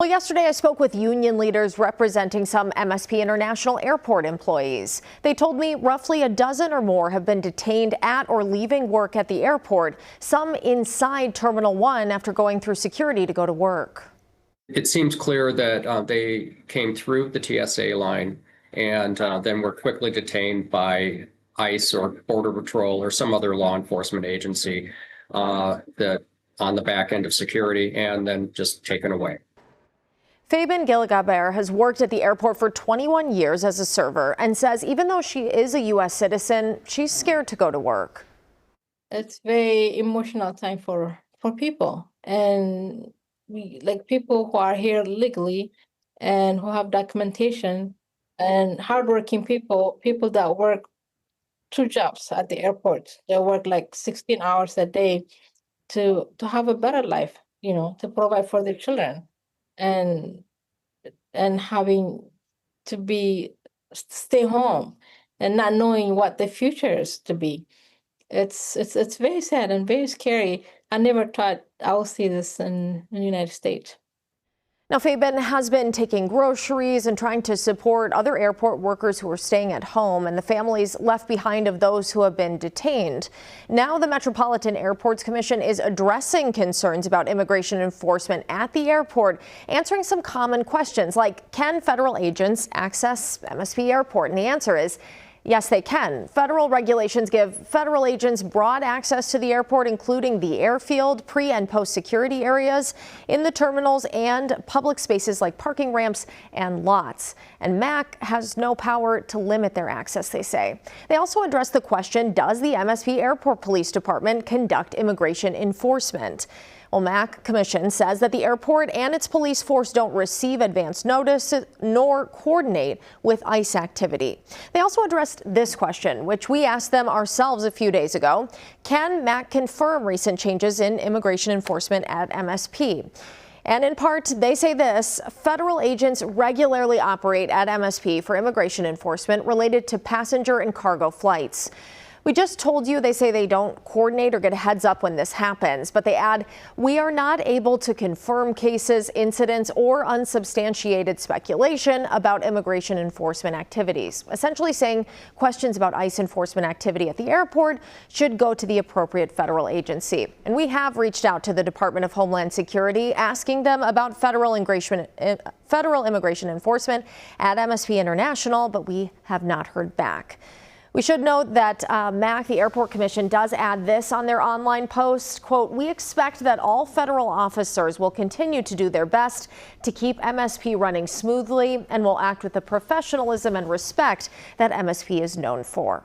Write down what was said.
Well, yesterday I spoke with union leaders representing some MSP International Airport employees. They told me roughly a dozen or more have been detained at or leaving work at the airport, some inside Terminal 1 after going through security to go to work. It seems clear that they came through the TSA line and then were quickly detained by ICE or Border Patrol or some other law enforcement agency that on the back end of security and then just taken away. Fabian Gilligaber has worked at the airport for 21 years as a server and says even though she is a U.S. citizen, she's scared to go to work. It's very emotional time for people, and we like people who are here legally and who have documentation and hardworking people that work 2 jobs at the airport. They work like 16 hours a day to have a better life, to provide for their children. And having to stay home and not knowing what the future is to be. It's very sad and very scary. I never thought I would see this in the United States. Now, Fabian has been taking groceries and trying to support other airport workers who are staying at home and the families left behind of those who have been detained. Now the Metropolitan Airports Commission is addressing concerns about immigration enforcement at the airport, answering some common questions like, can federal agents access MSP Airport? And the answer is yes, they can. Federal regulations give federal agents broad access to the airport, including the airfield, pre- and post-security areas, in the terminals, and public spaces like parking ramps and lots. And MAC has no power to limit their access, they say. They also address the question, does the MSP Airport Police Department conduct immigration enforcement? Well, MAC Commission says that the airport and its police force don't receive advance notice nor coordinate with ICE activity. They also addressed this question, which we asked them ourselves a few days ago. Can MAC confirm recent changes in immigration enforcement at MSP? And in part, they say this: federal agents regularly operate at MSP for immigration enforcement related to passenger and cargo flights. We just told you they say they don't coordinate or get a heads up when this happens, but they add, we are not able to confirm cases, incidents, or unsubstantiated speculation about immigration enforcement activities, essentially saying questions about ICE enforcement activity at the airport should go to the appropriate federal agency. And we have reached out to the Department of Homeland Security, asking them about federal immigration enforcement at MSP International, but we have not heard back. We should note that MAC, the Airport Commission, does add this on their online post, quote, we expect that all federal officers will continue to do their best to keep MSP running smoothly and will act with the professionalism and respect that MSP is known for.